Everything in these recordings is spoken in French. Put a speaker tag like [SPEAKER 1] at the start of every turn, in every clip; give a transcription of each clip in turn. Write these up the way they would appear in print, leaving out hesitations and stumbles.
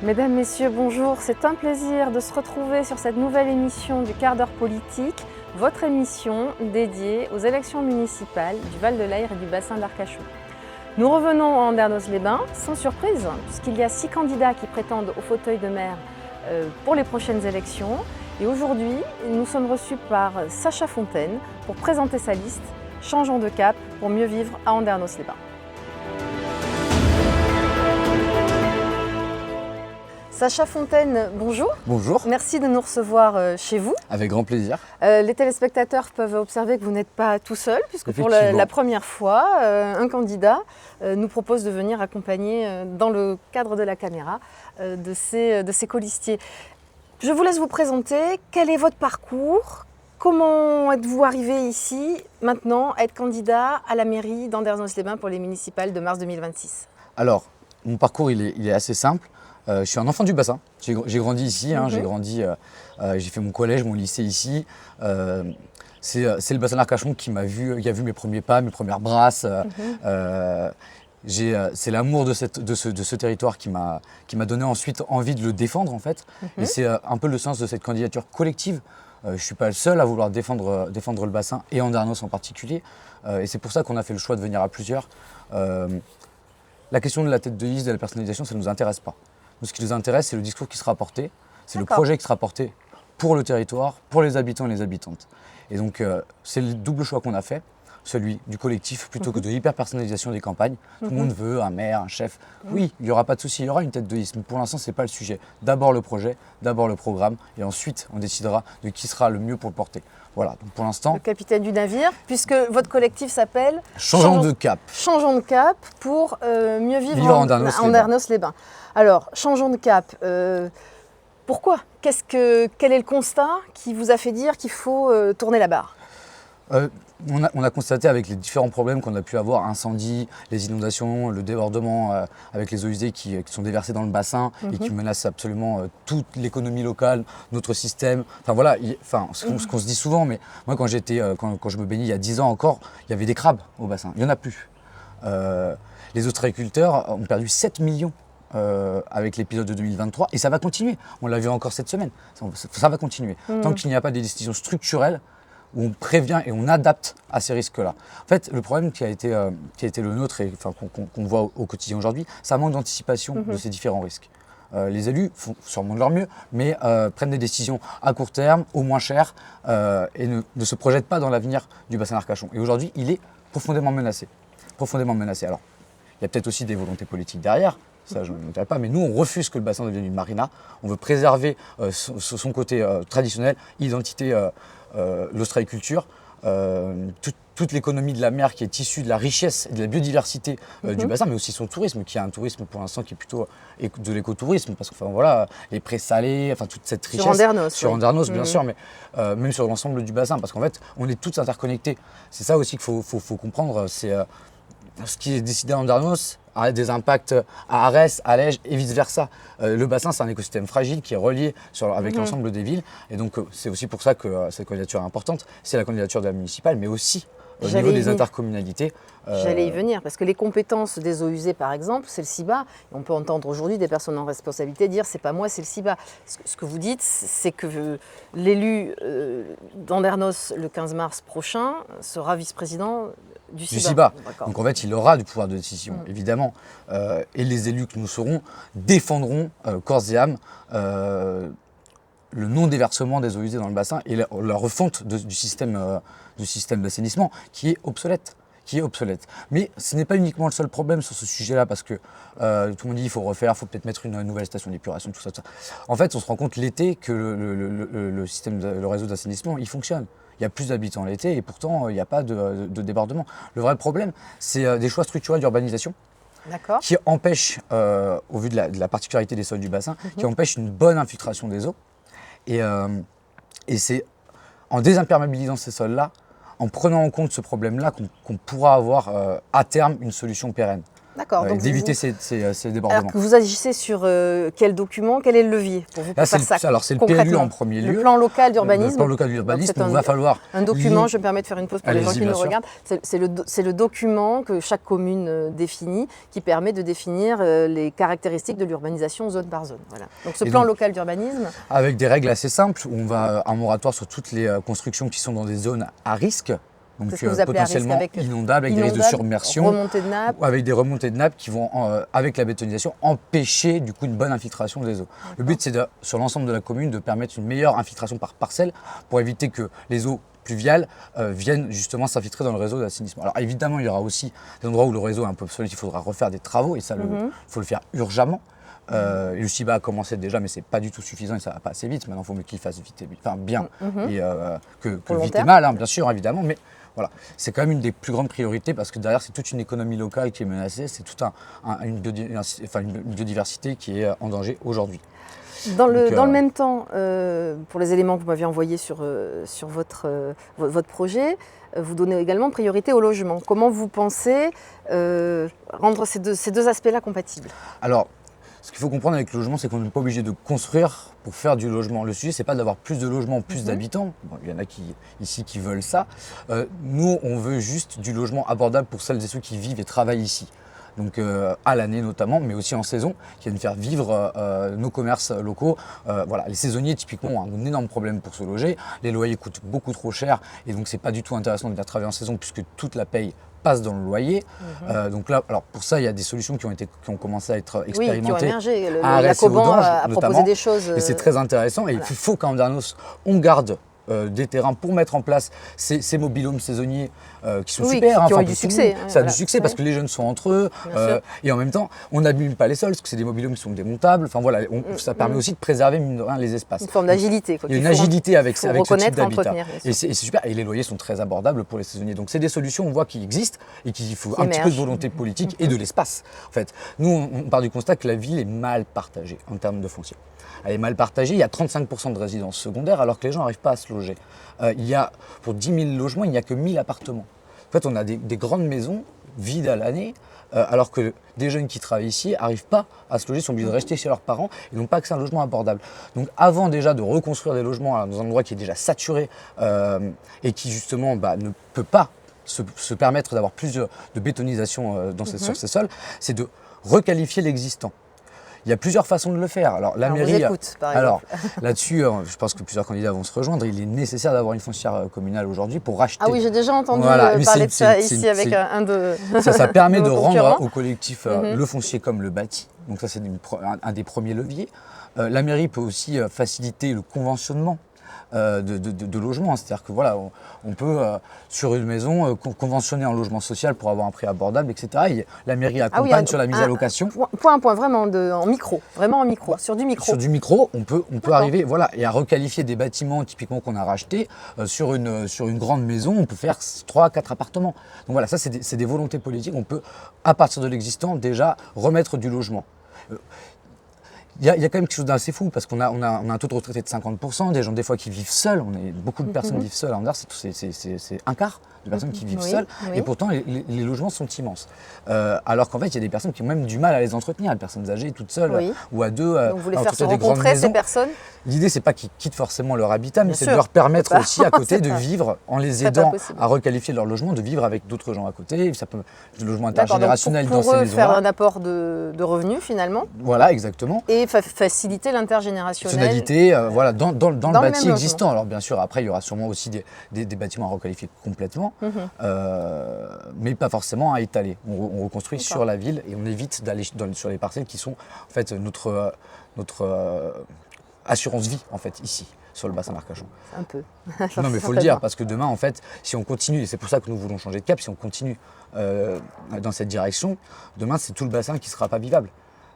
[SPEAKER 1] Mesdames, Messieurs, bonjour. C'est un plaisir de se retrouver sur cette nouvelle émission du quart d'heure politique, votre émission dédiée aux élections municipales du Val-de-Laïr et du bassin d'Arcachon. Nous revenons en Andernos-les-Bains, sans surprise, puisqu'il y a 6 candidats qui prétendent au fauteuil de maire pour les prochaines élections. Et aujourd'hui, nous sommes reçus par Sacha Fontaine pour présenter sa liste « Changeons de cap pour mieux vivre à Andernos-les-Bains ». Sacha Fontaine, bonjour.
[SPEAKER 2] Bonjour.
[SPEAKER 1] Merci de nous recevoir chez vous.
[SPEAKER 2] Avec grand plaisir.
[SPEAKER 1] Les téléspectateurs peuvent observer que vous n'êtes pas tout seul, puisque pour la première fois, un candidat nous propose de venir accompagner, dans le cadre de la caméra, de ses colistiers. Je vous laisse vous présenter. Quel est votre parcours ? Comment êtes-vous arrivé ici, maintenant, à être candidat à la mairie d'Andernos-les-Bains pour les municipales de mars 2026 ?
[SPEAKER 2] Alors, mon parcours, il est assez simple. Je suis un enfant du bassin. J'ai grandi ici, j'ai fait mon collège, mon lycée ici. C'est le bassin d'Arcachon qui a vu mes premiers pas, mes premières brasses. C'est l'amour de ce territoire qui m'a donné ensuite envie de le défendre en fait. Et c'est un peu le sens de cette candidature collective. Je ne suis pas le seul à vouloir défendre le bassin et Andernos en particulier. Et c'est pour ça qu'on a fait le choix de venir à plusieurs. La question de la tête de liste, de la personnalisation, ça ne nous intéresse pas. Nous, ce qui nous intéresse, c'est le discours qui sera porté, c'est le projet qui sera porté pour le territoire, pour les habitants et les habitantes. Et donc, c'est le double choix qu'on a fait, celui du collectif plutôt que de l'hyper-personnalisation des campagnes. Tout le monde veut un maire, un chef. Oui, il n'y aura pas de souci, il y aura une tête de liste, mais pour l'instant, ce n'est pas le sujet. D'abord le projet, d'abord le programme, et ensuite, on décidera de qui sera le mieux pour le porter. Voilà, donc pour l'instant…
[SPEAKER 1] Le capitaine du navire, puisque votre collectif s'appelle…
[SPEAKER 2] Changeons de cap.
[SPEAKER 1] Changeons de cap pour mieux vivre en Andernos-les-Bains. Alors, changeons de cap. Pourquoi ? Quel est le constat qui vous a fait dire qu'il faut tourner la barre ?
[SPEAKER 2] On a constaté avec les différents problèmes qu'on a pu avoir, incendie, les inondations, le débordement avec les eaux usées qui sont déversées dans le bassin et qui menacent absolument toute l'économie locale, notre système. Enfin voilà, ce qu'on se dit souvent, mais moi quand je me baignais il y a 10 ans encore, il y avait des crabes au bassin, il n'y en a plus. Les ostréiculteurs ont perdu 7 millions avec l'épisode de 2023 et ça va continuer. On l'a vu encore cette semaine, ça va continuer. Tant qu'il n'y a pas des décisions structurelles où on prévient et on adapte à ces risques-là. En fait, le problème qui a été le nôtre et qu'on voit au quotidien aujourd'hui, c'est un manque d'anticipation de ces différents risques. Les élus font sûrement de leur mieux, mais prennent des décisions à court terme, au moins cher, et ne se projettent pas dans l'avenir du bassin d'Arcachon. Et aujourd'hui, il est profondément menacé. Profondément menacé. Alors, il y a peut-être aussi des volontés politiques derrière, ça je ne dirais pas, mais nous on refuse que le bassin devienne une marina. On veut préserver son côté traditionnel, identité, l'ostréiculture, toute l'économie de la mer qui est issue de la richesse et de la biodiversité du bassin, mais aussi son tourisme, qui est un tourisme pour l'instant qui est plutôt de l'écotourisme, parce que voilà, les prés salés, toute cette richesse. Sur Andernos, bien sûr, mais même sur l'ensemble du bassin, parce qu'en fait, on est tous interconnectés. C'est ça aussi qu'il faut comprendre, c'est ce qui est décidé à Andernos a des impacts à Arès, à Lège et vice-versa. Le bassin, c'est un écosystème fragile qui est relié avec l'ensemble des villes. Et donc, c'est aussi pour ça que cette candidature est importante. C'est la candidature de la municipale, mais aussi au niveau des intercommunalités.
[SPEAKER 1] J'allais y venir, parce que les compétences des eaux usées, par exemple, c'est le CIBA. On peut entendre aujourd'hui des personnes en responsabilité dire « c'est pas moi, c'est le CIBA ». Ce que vous dites, c'est que l'élu d'Andernos, le 15 mars prochain, sera vice-président du CIBA.
[SPEAKER 2] Donc en fait, il aura du pouvoir de décision, évidemment. Et les élus que nous serons défendront corps et âme le non-déversement des eaux usées dans le bassin et la refonte du système d'assainissement qui est obsolète. Mais ce n'est pas uniquement le seul problème sur ce sujet-là, parce que tout le monde dit qu'il faut refaire, il faut peut-être mettre une nouvelle station d'épuration, tout ça. En fait, on se rend compte l'été que le réseau d'assainissement, il fonctionne. Il y a plus d'habitants l'été et pourtant, il n'y a pas de débordement. Le vrai problème, c'est des choix structurels d'urbanisation qui empêchent, au vu de la particularité des sols du bassin, qui empêchent une bonne infiltration des eaux. Et c'est en désimperméabilisant ces sols-là, en prenant en compte ce problème-là, qu'on pourra avoir à terme une solution pérenne.
[SPEAKER 1] D'accord.
[SPEAKER 2] et
[SPEAKER 1] Donc
[SPEAKER 2] d'éviter ces débordements.
[SPEAKER 1] alors que vous agissez sur quel document, quel est le levier pour vous
[SPEAKER 2] Là,
[SPEAKER 1] faire ça
[SPEAKER 2] alors c'est le PLU
[SPEAKER 1] concrètement?
[SPEAKER 2] en premier lieu.
[SPEAKER 1] Le plan local d'urbanisme.
[SPEAKER 2] Le plan local d'urbanisme,
[SPEAKER 1] Donc,
[SPEAKER 2] il va falloir...
[SPEAKER 1] un document, je me permets de faire une pause pour les gens qui
[SPEAKER 2] Allez-y,
[SPEAKER 1] nous
[SPEAKER 2] bien sûr.
[SPEAKER 1] regardent. C'est le document que chaque commune définit, qui permet de définir les caractéristiques de l'urbanisation zone par zone. Voilà. Donc ce plan local d'urbanisme.
[SPEAKER 2] Avec des règles assez simples, où on va un moratoire sur toutes les constructions qui sont dans des zones à risque. Donc
[SPEAKER 1] C'est ce que vous appelez à risque,
[SPEAKER 2] potentiellement
[SPEAKER 1] avec
[SPEAKER 2] inondables, avec des risques de surmersion,
[SPEAKER 1] remontée de nappe.
[SPEAKER 2] avec des remontées de nappes qui vont, avec la bétonisation, empêcher du coup une bonne infiltration des eaux. Le but, c'est sur l'ensemble de la commune de permettre une meilleure infiltration par parcelle pour éviter que les eaux pluviales viennent justement s'infiltrer dans le réseau d'assainissement. Alors évidemment, il y aura aussi des endroits où le réseau est un peu obsolète, il faudra refaire des travaux et ça, il faut le faire urgemment. Le CIBA a commencé déjà, mais c'est pas du tout suffisant et ça va pas assez vite. Maintenant, il faut mieux qu'il fasse vite, enfin bien, et que vite et mal, hein, bien sûr, évidemment. Mais voilà, c'est quand même une des plus grandes priorités parce que derrière, c'est toute une économie locale qui est menacée, c'est toute une biodiversité qui est en danger aujourd'hui.
[SPEAKER 1] Dans le même temps, pour les éléments que vous m'aviez envoyés sur votre projet, vous donnez également priorité au logement. Comment vous pensez rendre ces deux aspects-là compatibles?
[SPEAKER 2] Alors, ce qu'il faut comprendre avec le logement, c'est qu'on n'est pas obligé de construire pour faire du logement. Le sujet, c'est pas d'avoir plus de logements, plus d'habitants. Bon, il y en a ici qui veulent ça. Nous, on veut juste du logement abordable pour celles et ceux qui vivent et travaillent ici. Donc à l'année notamment, mais aussi en saison, qui viennent faire vivre nos commerces locaux. Voilà, les saisonniers typiquement ont un énorme problème pour se loger. Les loyers coûtent beaucoup trop cher et donc c'est pas du tout intéressant de venir travailler en saison puisque toute la paye passe dans le loyer. Donc là, alors pour ça, il y a des solutions qui ont commencé à être expérimentées.
[SPEAKER 1] Oui, qui ont émergé.
[SPEAKER 2] La
[SPEAKER 1] Coban a proposé des choses.
[SPEAKER 2] Et c'est très intéressant. Et il faut qu'en Darnos, on garde des terrains pour mettre en place ces mobil-homes saisonniers qui sont super.
[SPEAKER 1] Qui ont eu du succès.
[SPEAKER 2] Ça a du succès parce que les jeunes sont entre eux. Et en même temps, on n'abîme pas les sols parce que c'est des mobil-homes qui sont démontables. Enfin voilà, ça permet aussi de préserver mine de rien, les espaces.
[SPEAKER 1] Une forme d'agilité.
[SPEAKER 2] Il y a une agilité avec ce type d'habitat. Et
[SPEAKER 1] c'est
[SPEAKER 2] super. Et les loyers sont très abordables pour les saisonniers. Donc c'est des solutions, on voit, qui existent et qu'il faut un petit peu de volonté politique et de l'espace. En fait, nous, on part du constat que la ville est mal partagée en termes de foncier. Elle est mal partagée, il y a 35% de résidences secondaires alors que les gens n'arrivent pas à se loger. Pour 10 000 logements, il n'y a que 1000 appartements. En fait, on a des grandes maisons vides à l'année alors que des jeunes qui travaillent ici n'arrivent pas à se loger, sont obligés de rester chez leurs parents et n'ont pas accès à un logement abordable. Donc avant déjà de reconstruire des logements dans un endroit qui est déjà saturé et qui justement ne peut pas se permettre d'avoir plus de bétonisation sur ces sols, c'est de requalifier l'existant. Il y a plusieurs façons de le faire. Alors, la mairie. Là-dessus, je pense que plusieurs candidats vont se rejoindre. Il est nécessaire d'avoir une foncière communale aujourd'hui pour racheter.
[SPEAKER 1] Ah oui, j'ai déjà entendu parler de ça ici avec un de.
[SPEAKER 2] Ça permet de rendre au collectif le foncier comme le bâti. Donc, ça, c'est un des premiers leviers. La mairie peut aussi faciliter le conventionnement de logement. C'est-à-dire que voilà, on peut sur une maison conventionner un logement social pour avoir un prix abordable, etc. Et la mairie accompagne sur la mise à location.
[SPEAKER 1] Point vraiment en micro, vraiment en micro, sur du micro.
[SPEAKER 2] Sur du micro, on peut arriver et à requalifier des bâtiments typiquement qu'on a rachetés sur une grande maison, on peut faire 3-4 appartements. Donc voilà, ça c'est des volontés politiques. On peut, à partir de l'existant, déjà remettre du logement. Il y a quand même quelque chose d'assez fou parce qu'on a un taux de retraité de 50%, des gens des fois qui vivent seuls, beaucoup de personnes vivent seules, c'est un quart de personnes qui vivent seules et pourtant les logements sont immenses. Alors qu'en fait il y a des personnes qui ont même du mal à les entretenir, des personnes âgées toutes seules ou à deux.
[SPEAKER 1] Donc vous voulez faire se rencontrer ces personnes?
[SPEAKER 2] L'idée c'est pas qu'ils quittent forcément leur habitat, mais c'est de leur permettre aussi à côté de vivre, en les aidant à requalifier leur logement, de vivre avec d'autres gens à côté. Ça peut du logement intergénérationnel dans ces maisons-là.
[SPEAKER 1] Pour eux, faire un apport de revenus finalement.
[SPEAKER 2] Voilà, exactement.
[SPEAKER 1] Et faciliter l'intergénérationnel.
[SPEAKER 2] Dans le bâti existant. Alors bien sûr, après il y aura sûrement aussi des bâtiments à requalifier complètement, mais pas forcément à étaler. On reconstruit sur la ville et on évite d'aller sur les parcelles qui sont en fait notre assurance vie en fait ici sur le bassin d'Arcachon.
[SPEAKER 1] Un peu.
[SPEAKER 2] Non mais il faut le dire parce que demain en fait si on continue, et c'est pour ça que nous voulons changer de cap, si on continue dans cette direction, demain c'est tout le bassin qui ne sera pas vivable.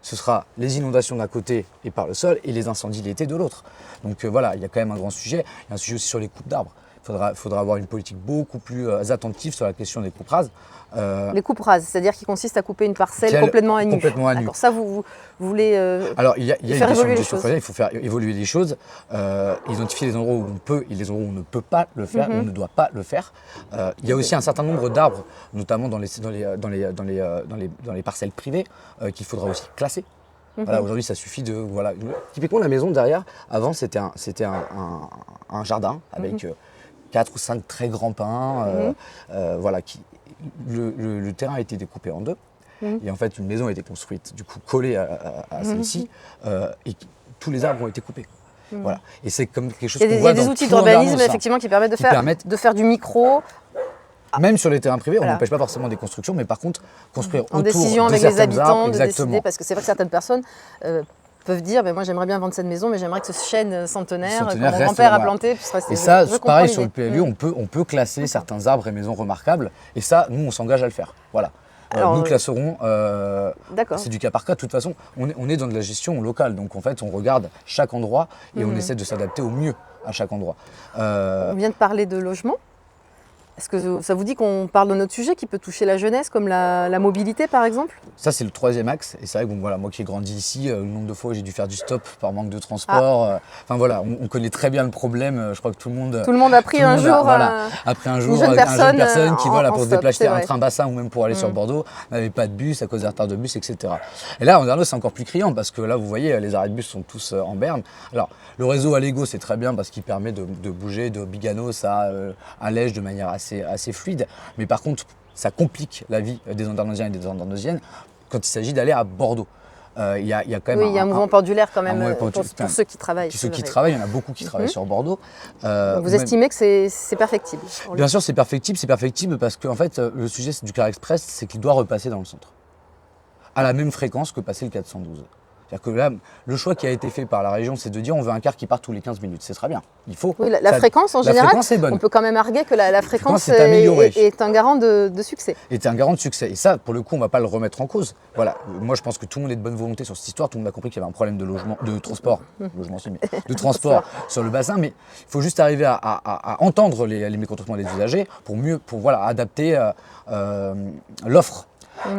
[SPEAKER 2] Ce sera les inondations d'un côté et par le sol et les incendies l'été de l'autre. Donc voilà, il y a quand même un grand sujet. Il y a un sujet aussi sur les coupes d'arbres. faudra avoir une politique beaucoup plus attentive sur la question des coupes rases.
[SPEAKER 1] Les coupes rases, c'est-à-dire qui consistent à couper une parcelle complètement à nu.
[SPEAKER 2] Complètement à nu.
[SPEAKER 1] D'accord, ça vous voulez
[SPEAKER 2] Alors il y a une question de gestion foncière,
[SPEAKER 1] choses.
[SPEAKER 2] il faut faire évoluer les choses, identifier les endroits où on peut et les endroits où on ne peut pas le faire, on ne doit pas le faire. Il y a aussi un certain nombre d'arbres, notamment dans les parcelles privées, qu'il faudra aussi classer. Voilà, aujourd'hui, ça suffit de... Voilà. Typiquement, la maison derrière, avant, c'était un jardin avec 4 ou 5 très grands pins. Voilà, le terrain a été découpé en deux. Et en fait, une maison a été construite, du coup, collée à celle-ci. Et tous les arbres ont été coupés. Voilà. Et c'est comme quelque chose qu'on voit dans
[SPEAKER 1] Il y a des outils
[SPEAKER 2] tout
[SPEAKER 1] d'urbanisme,
[SPEAKER 2] Andarnos,
[SPEAKER 1] effectivement, qui permettent de faire du micro.
[SPEAKER 2] Même sur les terrains privés,
[SPEAKER 1] Voilà.
[SPEAKER 2] on n'empêche pas forcément des constructions, mais par contre, construire
[SPEAKER 1] En
[SPEAKER 2] autour
[SPEAKER 1] décision
[SPEAKER 2] de
[SPEAKER 1] avec les
[SPEAKER 2] certains
[SPEAKER 1] habitants,
[SPEAKER 2] arbres,
[SPEAKER 1] de
[SPEAKER 2] exactement.
[SPEAKER 1] décider, parce que c'est vrai que certaines personnes peuvent dire, moi j'aimerais bien vendre cette maison, mais j'aimerais que ce chêne centenaire que mon
[SPEAKER 2] reste
[SPEAKER 1] grand-père a
[SPEAKER 2] là-bas.
[SPEAKER 1] planté puisse rester.
[SPEAKER 2] Et ça,
[SPEAKER 1] Je
[SPEAKER 2] pareil
[SPEAKER 1] comprends
[SPEAKER 2] sur le
[SPEAKER 1] l'idée.
[SPEAKER 2] PLU, on peut classer certains arbres et maisons remarquables. Et ça, nous, on s'engage à le faire. Voilà.
[SPEAKER 1] Alors,
[SPEAKER 2] nous classerons.
[SPEAKER 1] D'accord.
[SPEAKER 2] C'est du cas par cas. De toute façon, on est dans de la gestion locale. Donc en fait, on regarde chaque endroit et on essaie de s'adapter au mieux à chaque endroit.
[SPEAKER 1] On vient de parler de logement. Est-ce que ça vous dit qu'on parle de notre sujet qui peut toucher la jeunesse, comme la mobilité par exemple?
[SPEAKER 2] Ça, c'est le troisième axe. Et c'est vrai que bon, voilà, moi qui ai grandi ici, le nombre de fois où j'ai dû faire du stop par manque de transport. Enfin voilà, on connaît très bien le problème. Je crois que tout le monde
[SPEAKER 1] a pris un jour,
[SPEAKER 2] après un jour,
[SPEAKER 1] une jeune personne
[SPEAKER 2] qui voilà, pour se
[SPEAKER 1] stop,
[SPEAKER 2] déplacer à un
[SPEAKER 1] vrai.
[SPEAKER 2] train bassin ou même pour aller sur Bordeaux, n'avait pas de bus à cause des retards de bus, etc. Et là, en Andarnos, c'est encore plus criant parce que là, vous voyez, les arrêts de bus sont tous en berne. Alors, le réseau Allego, c'est très bien parce qu'il permet de bouger de Biganos à Lège de manière assez fluide. Mais par contre, ça complique la vie des Andarnosiens et des Andarnosiennes quand il s'agit d'aller à Bordeaux. Il y a quand même
[SPEAKER 1] il y a un mouvement pendulaire quand même pour
[SPEAKER 2] pendulaire.
[SPEAKER 1] ceux qui travaillent.
[SPEAKER 2] Ceux qui travaillent, il y en a beaucoup qui travaillent sur Bordeaux.
[SPEAKER 1] Donc vous estimez que c'est perfectible?
[SPEAKER 2] Bien sûr, c'est perfectible parce que en fait, le sujet du Car Express, c'est qu'il doit repasser dans le centre, à la même fréquence que passer le 412. C'est-à-dire que là, le choix qui a été fait par la région, c'est de dire on veut un car qui part tous les 15 minutes. C'est très bien. Il faut.
[SPEAKER 1] Oui, la fréquence en général,
[SPEAKER 2] fréquence est bonne.
[SPEAKER 1] on peut quand même arguer que la fréquence
[SPEAKER 2] est améliorée.
[SPEAKER 1] est un garant de succès.
[SPEAKER 2] Est un garant de succès. Et ça, pour le coup, on ne va pas le remettre en cause. Voilà. Moi, je pense que tout le monde est de bonne volonté sur cette histoire. Tout le monde a compris qu'il y avait un problème de logement, de transport, de transport sur le bassin. Mais il faut juste arriver à entendre les mécontentements des usagers pour voilà, adapter l'offre.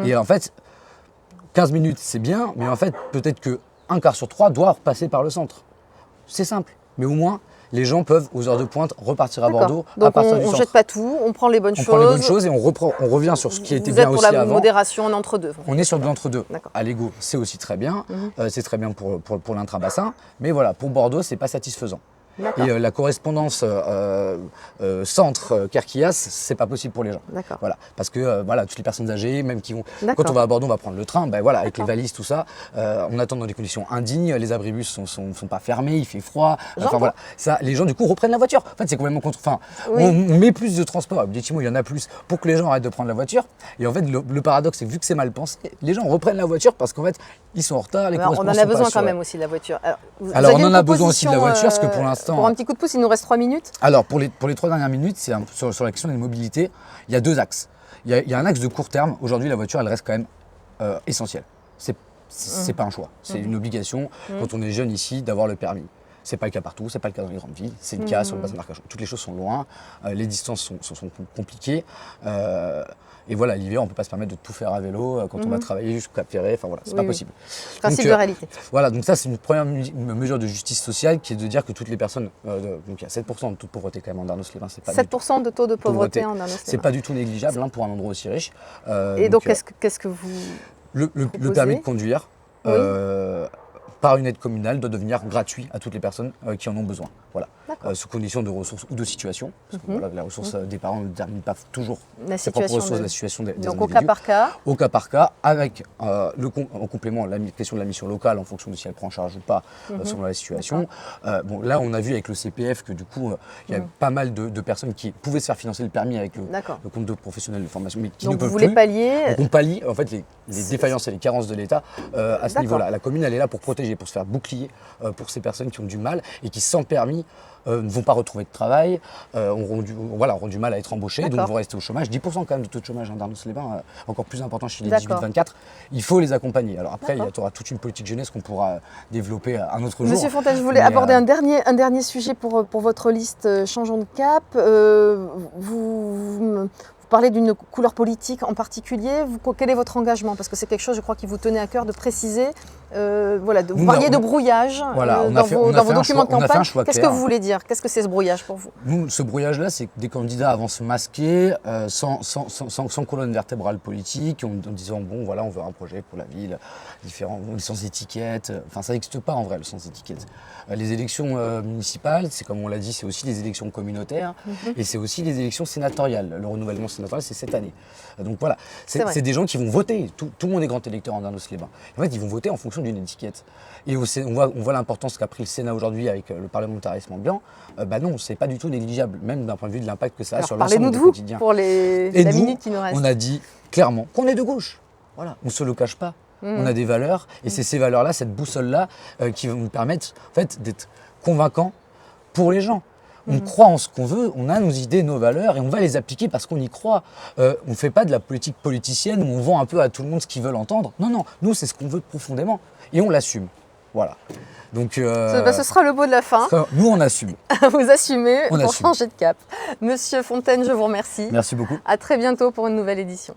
[SPEAKER 2] Et en fait, 15 minutes, c'est bien, mais en fait, peut-être qu'un quart sur 3 doit repasser par le centre. C'est simple, mais au moins, les gens peuvent, aux heures de pointe, repartir à Bordeaux à
[SPEAKER 1] Donc
[SPEAKER 2] partir du
[SPEAKER 1] on
[SPEAKER 2] centre.
[SPEAKER 1] ne jette pas tout, on prend les bonnes choses.
[SPEAKER 2] On prend les bonnes choses et on revient sur ce qui était bien aussi
[SPEAKER 1] Vous êtes pour la
[SPEAKER 2] avant.
[SPEAKER 1] modération en entre-deux.
[SPEAKER 2] On est sur de l'entre-deux.
[SPEAKER 1] D'accord.
[SPEAKER 2] À Allego, c'est aussi très bien. C'est très bien pour l'intrabassin. Mais voilà, pour Bordeaux, ce n'est pas satisfaisant. Et la correspondance centre-Carquillas, c'est pas possible pour les gens.
[SPEAKER 1] D'accord.
[SPEAKER 2] Voilà, parce que voilà, toutes les personnes âgées, même qui vont, quand on va à Bordeaux, on va prendre le train, ben voilà, avec les valises, tout ça, on attend dans des conditions indignes, les abribus sont pas fermés, il fait froid. Enfin voilà, ça, les gens du coup reprennent la voiture. En fait, c'est complètement contre. Enfin, on met plus de transport. Objectivement, il y en a plus pour que les gens arrêtent de prendre la voiture. Et en fait, le paradoxe, c'est que vu que c'est mal pensé, les gens reprennent la voiture parce qu'en fait, ils sont en retard. Les
[SPEAKER 1] on en a besoin quand même aussi de la voiture.
[SPEAKER 2] Alors on en a besoin aussi de la voiture, parce que pour l'instant.
[SPEAKER 1] Pour un petit coup de pouce, il nous reste 3 minutes.
[SPEAKER 2] Alors, pour les 3 dernières minutes, c'est sur la question des mobilités, il y a 2 axes. Il y a un axe de court terme. Aujourd'hui, la voiture, elle reste quand même essentielle. C'est pas un choix. C'est une obligation, quand on est jeune ici, d'avoir le permis. C'est pas le cas partout, c'est pas le cas dans les grandes villes, c'est le cas sur le bassin d'Arcachon. Toutes les choses sont loin, les distances sont compliquées. Et voilà, l'hiver, on ne peut pas se permettre de tout faire à vélo quand on va travailler jusqu'au Cap Ferret. Enfin voilà, c'est pas possible.
[SPEAKER 1] Principe de réalité.
[SPEAKER 2] Voilà, donc ça, c'est une première mesure de justice sociale qui est de dire que toutes les personnes. Donc il y a 7% de taux de pauvreté quand même en Andarnos-les-Bains.
[SPEAKER 1] 7% de taux de pauvreté en Andarnos-les-Bains.
[SPEAKER 2] C'est pas du tout négligeable pour un endroit aussi riche.
[SPEAKER 1] Et donc qu'est-ce que vous.
[SPEAKER 2] Le permis de conduire. Par une aide communale doit devenir gratuit à toutes les personnes qui en ont besoin. Voilà. Sous condition de ressources ou de situation. Parce que voilà, la ressource des parents ne détermine pas toujours
[SPEAKER 1] la
[SPEAKER 2] situation des
[SPEAKER 1] Donc
[SPEAKER 2] individus.
[SPEAKER 1] au cas par cas.
[SPEAKER 2] Au cas par cas, avec en complément la question de la mission locale en fonction de si elle prend en charge ou pas selon la situation. Bon, là, on a vu avec le CPF que du coup, il y a pas mal de personnes qui pouvaient se faire financer le permis avec le compte de professionnel de formation, mais qui
[SPEAKER 1] donc
[SPEAKER 2] ne peuvent
[SPEAKER 1] vous voulez
[SPEAKER 2] plus.
[SPEAKER 1] pallier.
[SPEAKER 2] Donc on pallie en fait les défaillances et les carences de l'État à ce niveau-là. La commune, elle est là pour protéger, pour se faire bouclier pour ces personnes qui ont du mal et qui, sans permis, ne vont pas retrouver de travail, auront du mal à être embauchés, donc vont rester au chômage. 10% quand même de taux de chômage dans les Bains, encore plus important chez les 18-24. Il faut les accompagner. Alors après, il y aura toute une politique jeunesse qu'on pourra développer un autre jour.
[SPEAKER 1] Monsieur Fontaine, je voulais aborder un dernier sujet pour votre liste Changeons de cap. Vous parlez d'une couleur politique en particulier. Quel est votre engagement? Parce que c'est quelque chose, je crois, qui vous tenait à cœur de préciser. Vous parliez de brouillage dans vos documents de campagne. Qu'est-ce que vous voulez dire? Qu'est-ce que c'est ce brouillage pour vous?
[SPEAKER 2] Nous, ce brouillage-là, c'est que des candidats avancent masqués, sans colonne vertébrale politique, en disant bon, voilà, on veut un projet pour la ville, différent, sans étiquette. Enfin, ça n'existe pas en vrai, le sans étiquette. Les élections municipales, c'est comme on l'a dit, c'est aussi les élections communautaires et c'est aussi les élections sénatoriales. Le renouvellement sénatorial, c'est cette année. Donc voilà, c'est des gens qui vont voter. Tout le monde est grand électeur en Darnos-les-Bains. En fait, ils vont voter en fonction d'une étiquette. Et on voit l'importance qu'a pris le Sénat aujourd'hui avec le parlementarisme ambiant. Non, c'est pas du tout négligeable, même d'un point de vue de l'impact que ça a sur l'ensemble du quotidien.
[SPEAKER 1] Parlez-nous de vous pour la minute qui nous reste.
[SPEAKER 2] On a dit clairement qu'on est de gauche. Voilà, on ne se le cache pas. On a des valeurs et c'est ces valeurs-là, cette boussole-là qui vont nous permettre en fait, d'être convaincants pour les gens. On croit en ce qu'on veut, on a nos idées, nos valeurs et on va les appliquer parce qu'on y croit. On ne fait pas de la politique politicienne où on vend un peu à tout le monde ce qu'ils veulent entendre. Non, non, nous c'est ce qu'on veut profondément et on l'assume. Voilà. Donc,
[SPEAKER 1] ce sera le mot de la fin.
[SPEAKER 2] Nous on assume.
[SPEAKER 1] Vous assumez pour changer de cap. Monsieur Fontaine, je vous remercie.
[SPEAKER 2] Merci beaucoup.
[SPEAKER 1] À très bientôt pour une nouvelle édition.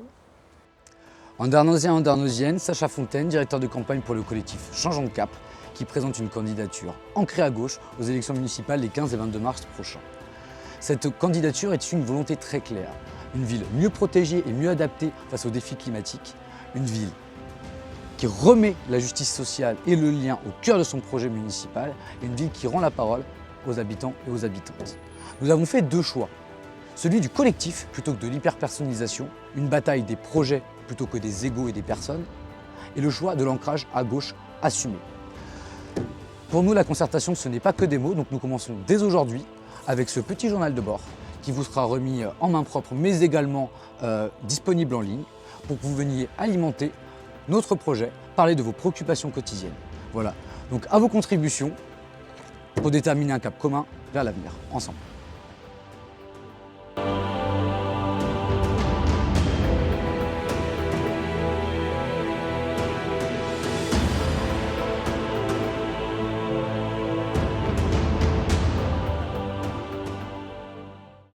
[SPEAKER 2] Andernosien, Andernosienne, Sacha Fontaine, directeur de campagne pour le collectif Changeons de cap, qui présente une candidature ancrée à gauche aux élections municipales les 15 et 22 mars prochains. Cette candidature est une volonté très claire. Une ville mieux protégée et mieux adaptée face aux défis climatiques. Une ville qui remet la justice sociale et le lien au cœur de son projet municipal. Et une ville qui rend la parole aux habitants et aux habitantes. Nous avons fait deux choix. Celui du collectif plutôt que de l'hyper-personnalisation, une bataille des projets plutôt que des égos et des personnes, et le choix de l'ancrage à gauche assumé. Pour nous, la concertation, ce n'est pas que des mots, donc nous commençons dès aujourd'hui avec ce petit journal de bord qui vous sera remis en main propre, mais également disponible en ligne, pour que vous veniez alimenter notre projet, parler de vos préoccupations quotidiennes. Voilà, donc à vos contributions pour déterminer un cap commun vers l'avenir, ensemble.